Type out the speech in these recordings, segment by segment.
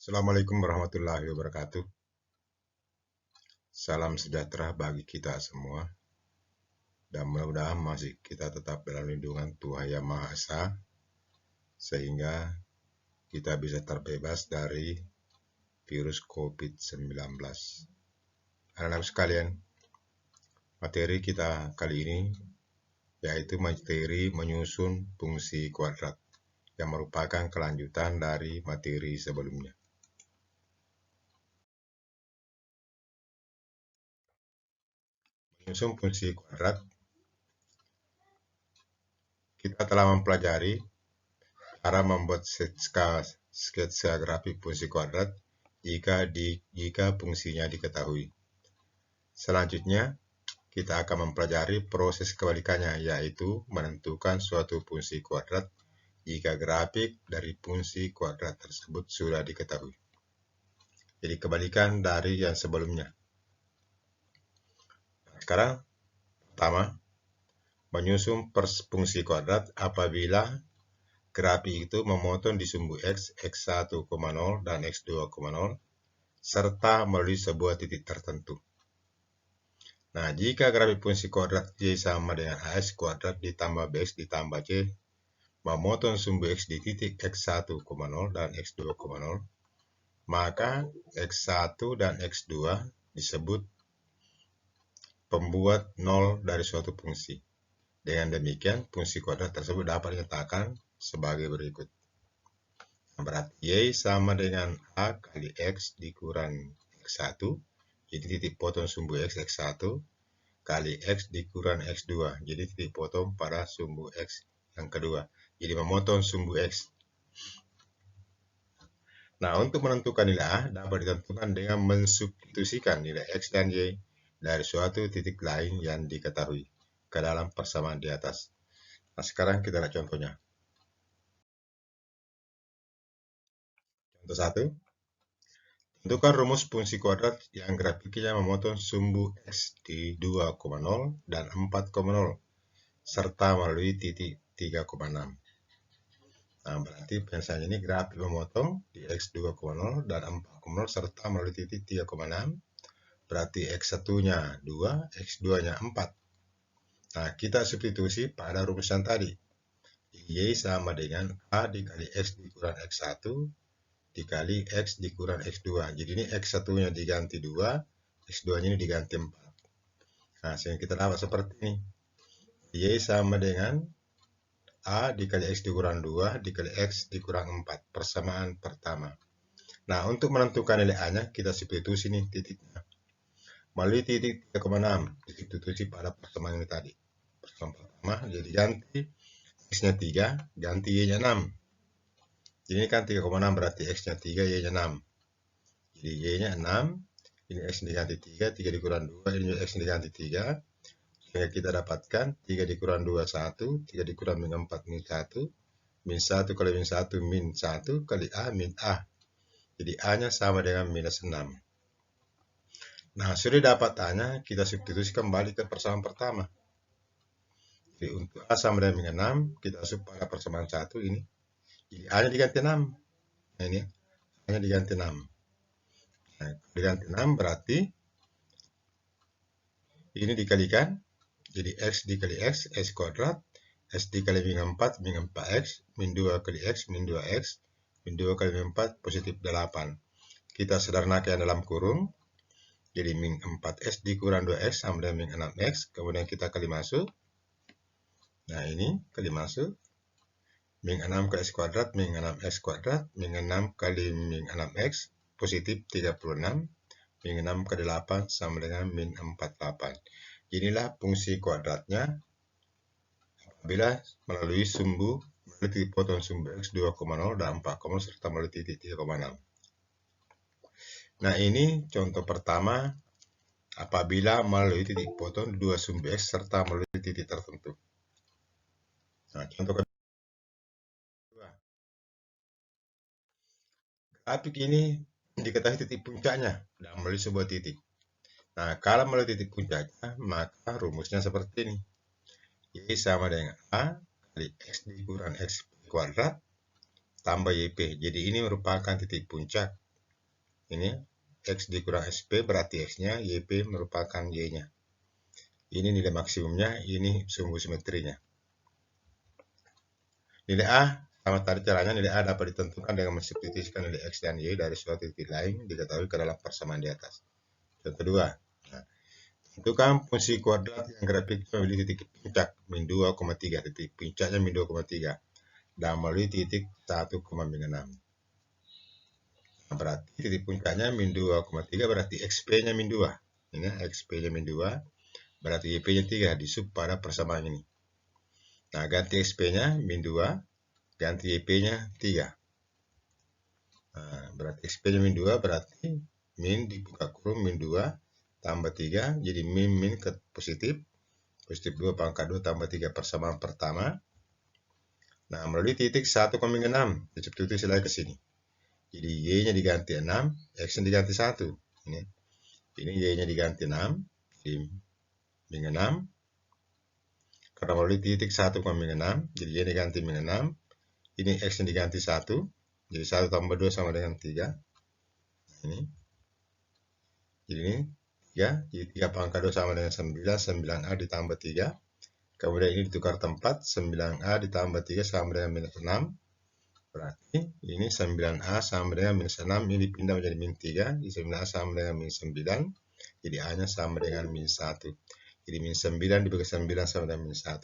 Assalamualaikum warahmatullahi wabarakatuh. Salam sejahtera bagi kita semua. Dan mudah-mudahan masih kita tetap dalam lindungan Tuhan Yang Maha Esa, sehingga kita bisa terbebas dari virus COVID-19. Anak-anak sekalian, materi kita kali ini yaitu materi menyusun fungsi kuadrat, yang merupakan kelanjutan dari materi sebelumnya. Menyusun fungsi kuadrat, kita telah mempelajari cara membuat sketsa grafik fungsi kuadrat jika fungsinya diketahui. Selanjutnya, kita akan mempelajari proses kebalikannya, yaitu menentukan suatu fungsi kuadrat jika grafik dari fungsi kuadrat tersebut sudah diketahui. Jadi kebalikan dari yang sebelumnya. Sekarang, pertama, menyusun fungsi kuadrat apabila grafik itu memotong di sumbu X, X1,0 dan X2,0 serta melalui sebuah titik tertentu. Nah, jika grafik fungsi kuadrat Y sama dengan AX kuadrat ditambah BX ditambah C memotong sumbu X di titik X1,0 dan X2,0, maka X1 dan X2 disebut pembuat 0 dari suatu fungsi. Dengan demikian, fungsi kuadrat tersebut dapat dinyatakan sebagai berikut. Berarti Y sama dengan A kali X dikurang X1, jadi titik potong sumbu X, X1, kali X dikurang X2, jadi titik potong pada sumbu X yang kedua. Jadi memotong sumbu X. Nah, untuk menentukan nilai A dapat ditentukan dengan mensubstitusikan nilai X dan Y dari suatu titik lain yang diketahui ke dalam persamaan di atas. Nah, sekarang kita lihat contohnya. Contoh 1. Tentukan rumus fungsi kuadrat yang grafiknya memotong sumbu X di 2,0 dan 4,0 serta melalui titik 3,6. Nah, berarti misalnya ini grafik memotong di X 2,0 dan 4,0 serta melalui titik 3,6. Berarti X1-nya 2, X2-nya 4. Nah, kita substitusi pada rumus yang tadi. Y sama dengan A dikali X dikurang X1 dikali X dikurang X2. Jadi ini X1-nya diganti 2, X2-nya ini diganti 4. Nah, sehingga kita dapat seperti ini. Y sama dengan A dikali X dikurang 2 dikali X dikurang 4. Persamaan pertama. Nah, untuk menentukan nilai A-nya, kita substitusi nih titiknya. Melalui titik 3,6, substitusi pada persamaan ini tadi. Persamaan pertama, jadi ganti X-nya 3, ganti Y-nya 6. Jadi ini kan 3,6 berarti X-nya 3, Y-nya 6. Jadi Y-nya 6, ini X diganti 3, 3 dikurang 2, ini X diganti 3. Sehingga kita dapatkan 3 dikurang 2, 1, 3 dikurang min 4, min 1. Min 1 kali min 1, min 1 kali A, min A. Jadi A-nya sama dengan minus 6. Nah, sudah dapat A-nya, kita substitusi kembali ke persamaan pertama. Jadi untuk A sama dengan min 6, kita masuk pada persamaan 1 ini. Jadi A-nya diganti 6. Nah, ini A-nya diganti 6. Nah, diganti 6 berarti ini dikalikan. Jadi X dikali X, X kuadrat. X dikali min 4, min 4X. Min 2 kali X, min 2X. Min 2 kali min 4, positif 8. Kita sederhanakan dalam kurung. Jadi min 4X dikurang 2X sama dengan min 6X. Kemudian kita kali masuk. Nah, ini kali masuk. Min 6 kali X kuadrat, min 6X kuadrat. Min 6 kali min 6X, positif 36. Min 6 kali 8 sama dengan min 48. Inilah fungsi kuadratnya apabila melalui titik potong sumbu X 2,0 dan 4,0 serta melalui titik 3,6. Nah, ini contoh pertama apabila melalui titik potong dua sumbu X serta melalui titik tertentu. Nah, contoh kedua. Grafik ini diketahui titik puncaknya dan melalui sebuah titik. Nah, kalau melalui titik puncaknya, maka rumusnya seperti ini. Y sama dengan A kali X dikurang X kuadrat tambah YP. Jadi ini merupakan titik puncak. Ini X dikurang SP berarti X-nya, YP merupakan Y-nya. Ini nilai maksimumnya, ini sumbu simetrinya. Nilai A, sama tadi caranya, nilai A dapat ditentukan dengan mensubstitusikan nilai X dan Y dari suatu titik lain diketahui ke dalam persamaan di atas. Contoh 2. Nah, tentukan fungsi kuadrat yang grafik memiliki titik puncak min 2,3, titik puncaknya min 2,3, dan melalui titik 1,6. Nah, berarti titik puncaknya min 2,3 berarti XP-nya min 2. Ini XP-nya min 2, berarti YP-nya 3 di sub pada persamaan ini. Nah, ganti XP-nya min 2, ganti YP-nya 3. Nah, berarti XP-nya min 2 berarti min dibuka kurung min 2 tambah 3, jadi min ke positif 2 pangkat 2 tambah 3 persamaan pertama. Nah, melalui titik 1,6, disubstitusi lagi ke sini. Jadi Y-nya diganti 6, X-nya diganti 1. Ini Y-nya diganti 6, jadi min 6. Karena melalui titik 1,6, jadi Y diganti min 6. Ini X-nya diganti 1, jadi 1 tambah 2 sama dengan 3. Ini. Jadi ini 3, jadi 3 pangkat 2 sama dengan 9, 9A ditambah 3. Kemudian ini ditukar tempat, 9A ditambah 3 sama dengan minus 6. Berarti ini 9A sama dengan minus 6, ini dipindah menjadi min 3. Di 9A sama dengan min 9, jadi A-nya sama dengan min 1. Jadi min 9 dibagi 9 sama dengan min 1.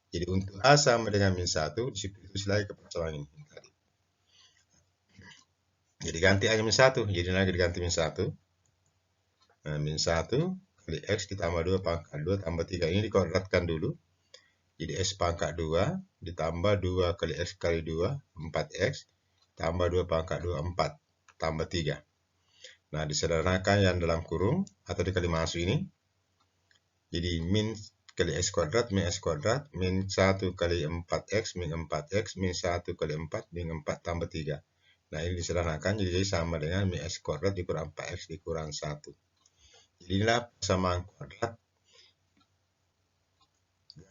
Jadi untuk A sama dengan min 1, disubstitusi lagi ke persamaan ini. Jadi ganti A-nya min 1, jadi lagi diganti min 1. Nah, min 1 kali X ditambah 2 pangkat 2 tambah 3. Ini dikuadratkan dulu. Jadi X pangkat 2 ditambah 2 kali X kali 2, 4X, tambah 2 pangkat 2, 4, tambah 3. Nah, disederhanakan yang dalam kurung, atau dikali masuk ini. Jadi min kali X kuadrat, min 1 kali 4X, min 4X, min 1 kali 4, min 4 tambah 3. Nah, ini disederhanakan, jadi sama dengan min X kuadrat dikurang 4X dikurang 1. Jadi inilah persamaan kuadrat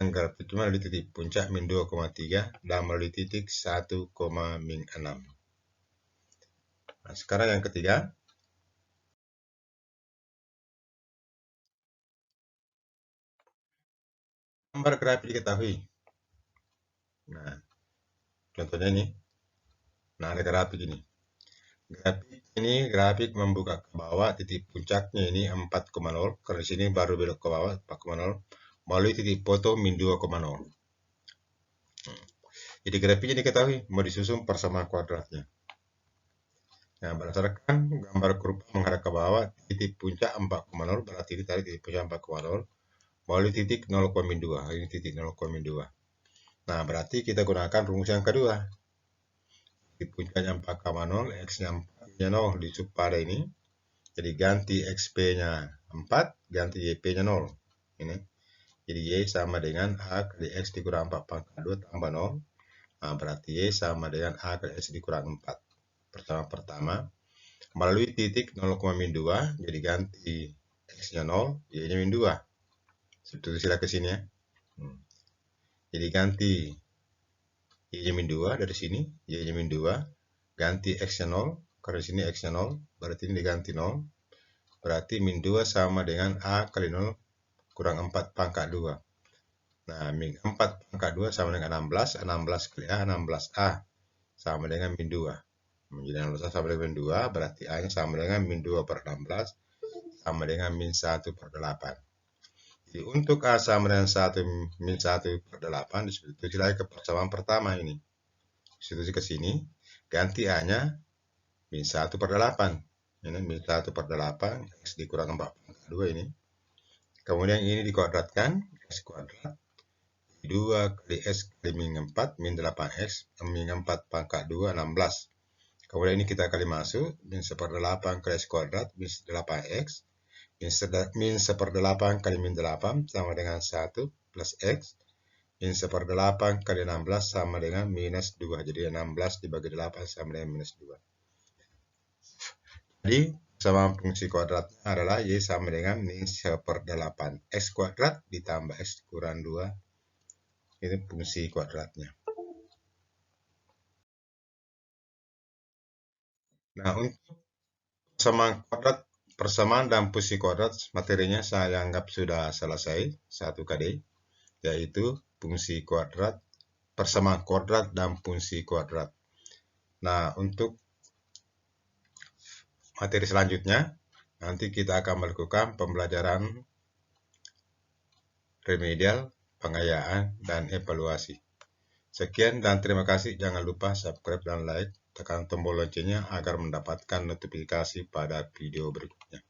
yang grafik melalui titik puncak min 2,3 dan melalui titik 1,6. Nah, sekarang yang ketiga. Gambar grafik diketahui. Nah, contohnya ini. Nah, ada grafik ini. Grafik membuka ke bawah, titik puncaknya ini 4,0. Karena di sini baru belok ke bawah 4,0. Melalui titik foto min 2,0. Jadi grafiknya diketahui, mau disusun persamaan kuadratnya. Nah, berdasarkan gambar kurva menghadap ke bawah, titik puncak 4,0 berarti ditarik titik puncak 4,0 melalui titik 0,2. Ini titik 0,2. Nah, berarti kita gunakan rumus yang kedua. Titik puncaknya 4,0, X-nya 0 di sub pada ini. Jadi ganti XP-nya 4, ganti YP-nya 0. Ini. Jadi Y sama dengan A kali X dikurang 4 pangkat 2 tambah 0. Nah, berarti Y sama dengan A kali X dikurang 4. Pertama. Melalui titik 0,2, jadi ganti X-nya 0, Y-nya min 2. Substitusi ke sini ya. Jadi ganti Y-nya min 2 dari sini, Y-nya min 2, ganti X-nya 0, karena di sini X-nya 0, berarti ini diganti 0, berarti min 2 sama dengan A kali 0 kurang 4 pangkat 2. Nah, min 4 pangkat 2 sama dengan 16, 16 kali A, 16A, sama dengan min 2. Jadi 16A sama dengan min 2, berarti A-nya sama dengan min 2 per 16, sama dengan min 1 per 8. Jadi untuk A sama dengan 1 min 1 per 8, disubstitusi lagi ke persamaan pertama ini. Substitusi ke sini, ganti A-nya min 1 per 8. Ini min 1 per 8, X dikurang 4 pangkat 2 ini. Kemudian ini dikuadratkan, X kuadrat. 2 kali X kali min 4, min 8X, min 4 pangkat 2, 16. Kemudian ini kita kali masuk, min 1/8 kali X kuadrat, min 8X. Min 1/8 kali min 8 sama dengan 1 plus X. Min 1/8 kali 16 sama dengan minus 2. Jadi 16 dibagi 8 sama dengan minus 2. Jadi persamaan fungsi kuadratnya adalah Y sama dengan min 1/8 X kuadrat ditambah X kurang 2. Ini fungsi kuadratnya. Nah, untuk Persamaan dan fungsi kuadrat materinya saya anggap sudah selesai 1 KD, yaitu fungsi kuadrat, persamaan kuadrat dan fungsi kuadrat. Nah, untuk materi selanjutnya nanti kita akan melakukan pembelajaran remedial, pengayaan, dan evaluasi. Sekian dan terima kasih. Jangan lupa subscribe dan like, tekan tombol loncengnya agar mendapatkan notifikasi pada video berikutnya.